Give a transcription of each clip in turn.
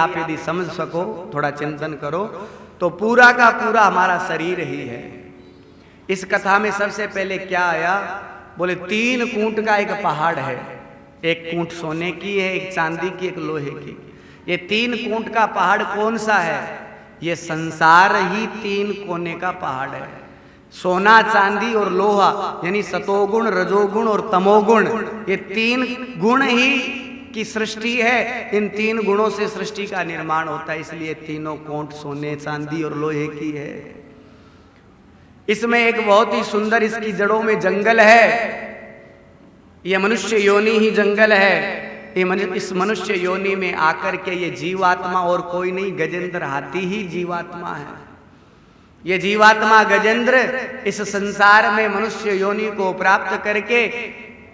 आप यदि समझ सको, थोड़ा चिंतन करो, तो पूरा का पूरा हमारा शरीर ही है। इस कथा में सबसे पहले क्या आया? बोले 3 कूंट का एक पहाड़ है। एक कूंट सोने की है, एक चांदी की, एक लोहे की। ये 3 कूंट का पहाड़ कौन सा है? ये संसार ही 3 कोने का पहाड़ है। सोना, चांदी और लोहा, यानी सतोगुण, रजोगुण और तमोगुण, ये 3 गुण ही की सृष्टि है। इन 3 गुणों से सृष्टि का निर्माण होता है, इसलिए तीनों कोंट सोने, चांदी और लोहे की है। इसमें एक बहुत ही सुंदर, इसकी जड़ों में जंगल है। यह मनुष्य योनि ही जंगल है। इस मनुष्य योनि में आकर के ये जीवात्मा और कोई नहीं, गजेंद्र हाथी ही जीवात्मा है। ये जीवात्मा गजेंद्र इस संसार में मनुष्य योनि को प्राप्त करके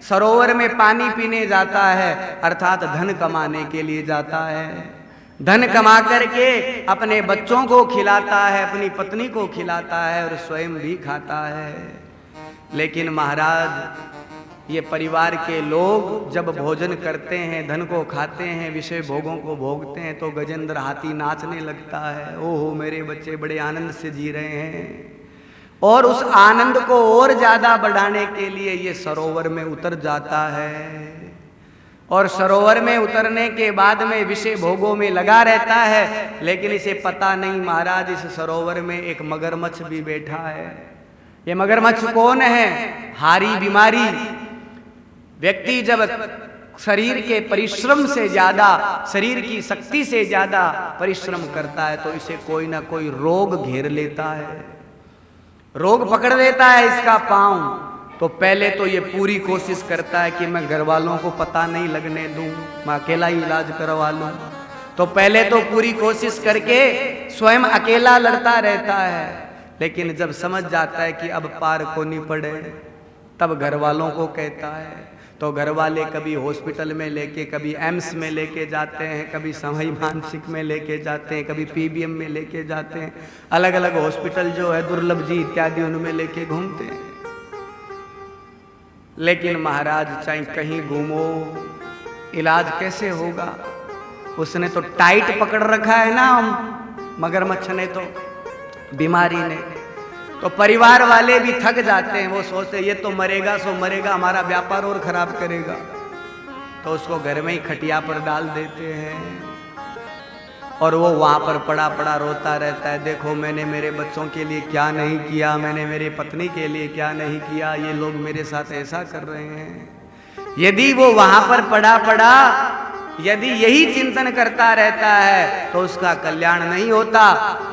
सरोवर में पानी पीने जाता है, अर्थात धन कमाने के लिए जाता है। धन कमा करके अपने बच्चों को खिलाता है, अपनी पत्नी को खिलाता है और स्वयं भी खाता है। लेकिन महाराज, ये परिवार के लोग जब भोजन करते हैं, धन को खाते हैं, विषय भोगों को भोगते हैं, तो गजेंद्र हाथी नाचने लगता है। ओहो, मेरे बच्चे बड़े आनंद से जी रहे हैं। और उस आनंद को और ज्यादा बढ़ाने के लिए ये सरोवर में उतर जाता है। और सरोवर में उतरने के बाद में विषय भोगों में लगा रहता है। लेकिन इसे पता नहीं महाराज, इस सरोवर में एक मगरमच्छ भी बैठा है। ये मगरमच्छ कौन है? हारी बीमारी व्यक्ति जब शरीर के परिश्रम से ज्यादा, शरीर की शक्ति से ज्यादा परिश्रम करता है, तो इसे कोई ना कोई रोग घेर लेता है, रोग पकड़ लेता है इसका पांव। तो पहले तो ये पूरी कोशिश करता है कि मैं घर वालों को पता नहीं लगने दूं, मैं अकेला ही इलाज करवा लूं। तो पहले तो पूरी कोशिश करके स्वयं अकेला लड़ता रहता है। लेकिन जब समझ जाता है कि अब पार को नहीं पड़े, तब घर वालों को कहता है। तो घर वाले कभी हॉस्पिटल में लेके, कभी एम्स में लेके जाते हैं, कभी सवाई मानसिक में लेके जाते हैं, कभी पीबीएम में लेके जाते हैं। अलग अलग हॉस्पिटल जो है, दुर्लभ जी इत्यादि, उनमें लेके घूमते हैं। लेकिन महाराज, चाहे कहीं घूमो, इलाज कैसे होगा? उसने तो टाइट पकड़ रखा है ना मगरमच्छ ने, तो बीमारी ने। तो परिवार वाले भी थक जाते हैं। वो सोचते ये तो मरेगा सो मरेगा, हमारा व्यापार और खराब करेगा। तो उसको घर में ही खटिया पर डाल देते हैं और वो वहां पर पड़ा पड़ा रोता रहता है। देखो, मैंने मेरे बच्चों के लिए क्या नहीं किया, मैंने मेरी पत्नी के लिए क्या नहीं किया, ये लोग मेरे साथ ऐसा कर रहे हैं। यदि वो वहां पर पड़ा पड़ा यदि यही चिंतन करता रहता है तो उसका कल्याण नहीं होता।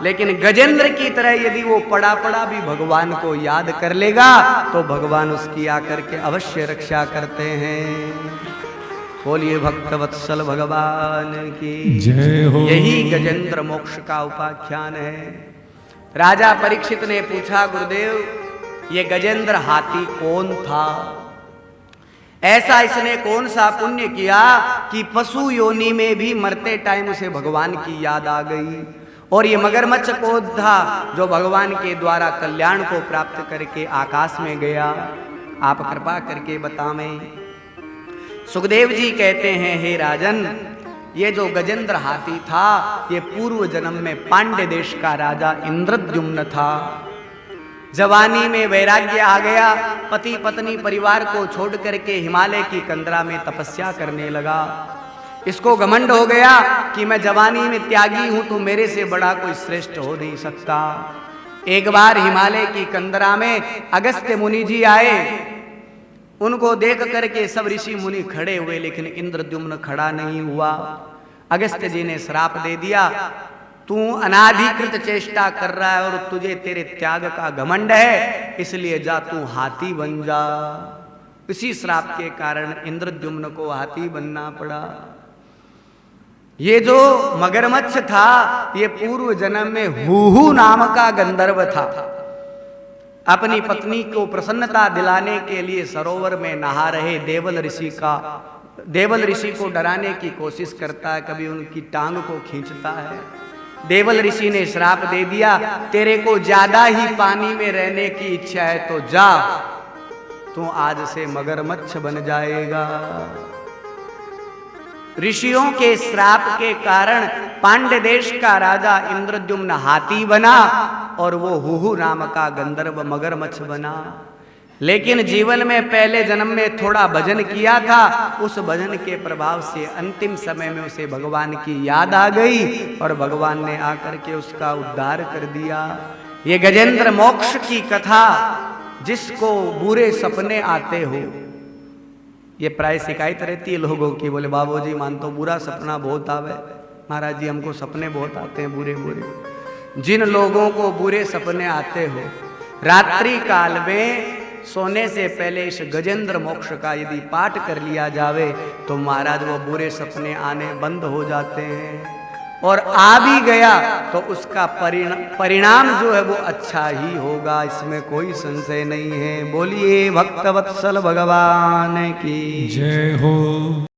लेकिन गजेंद्र की तरह यदि वो पड़ा पड़ा भी भगवान को याद कर लेगा, तो भगवान उसकी आकर के अवश्य रक्षा करते हैं। बोलिए भक्तवत्सल भगवान की जय हो। यही गजेंद्र मोक्ष का उपाख्यान है। राजा परीक्षित ने पूछा, गुरुदेव, ये गजेंद्र हाथी कौन था? ऐसा इसने कौन सा पुण्य किया कि पशु योनि में भी मरते टाइम उसे भगवान की याद आ गई? और ये मगरमच्छ कौन था जो भगवान के द्वारा कल्याण को प्राप्त करके आकाश में गया? आप कृपा करके बतावें। सुखदेव जी कहते हैं, हे राजन, ये जो गजेंद्र हाथी था, ये पूर्व जन्म में पांड्य देश का राजा इंद्रद्युम्न था। जवानी में वैराग्य आ गया, पति पत्नी परिवार को छोड़ करके हिमालय की कंदरा में तपस्या करने लगा। इसको घमंड हो गया कि मैं जवानी में त्यागी हूं, तो मेरे से बड़ा कोई श्रेष्ठ हो नहीं सकता। एक बार हिमालय की कंदरा में अगस्त्य मुनि जी आए। उनको देख करके सब ऋषि मुनि खड़े हुए, लेकिन इंद्रद्युम्न खड़ा नहीं हुआ। अगस्त्य जी ने श्राप दे दिया, तू अनाधिकृत चेष्टा कर रहा है और तुझे तेरे त्याग का घमंड है, इसलिए जा तू हाथी बन जा। इसी श्राप के कारण इंद्रद्युम्न को हाथी बनना पड़ा। ये जो मगरमच्छ था, ये पूर्व जन्म में हुहु नाम का गंधर्व था। अपनी पत्नी को प्रसन्नता दिलाने के लिए सरोवर में नहा रहे देवल ऋषि को डराने की कोशिश करता है, कभी उनकी टांग को खींचता है। देवल ऋषि ने श्राप दे दिया, तेरे को ज्यादा ही पानी में रहने की इच्छा है तो जा, तू आज से मगरमच्छ बन जाएगा। ऋषियों के श्राप के कारण पांड्य देश का राजा इंद्रद्युम्न हाथी बना और वो हुहु नाम का गंधर्व मगरमच्छ बना। लेकिन जीवन में पहले जन्म में थोड़ा भजन किया था, उस भजन के प्रभाव से अंतिम समय में उसे भगवान की याद आ गई और भगवान ने आकर के उसका उद्धार कर दिया। ये गजेंद्र मोक्ष की कथा, जिसको बुरे सपने आते हो, ये प्राय शिकायत रहती है लोगों की, बोले बाबूजी मान तो बुरा सपना बहुत आवे, महाराज जी हमको सपने बहुत आते हैं बुरे बुरे। जिन लोगों को बुरे सपने आते हो, रात्रि काल में सोने से पहले इस गजेंद्र मोक्ष का यदि पाठ कर लिया जावे तो महाराज वो बुरे सपने आने बंद हो जाते हैं, और आ भी गया तो उसका परिणाम जो है वो अच्छा ही होगा, इसमें कोई संशय नहीं है। बोलिए भक्तवत्सल भगवान की जय हो।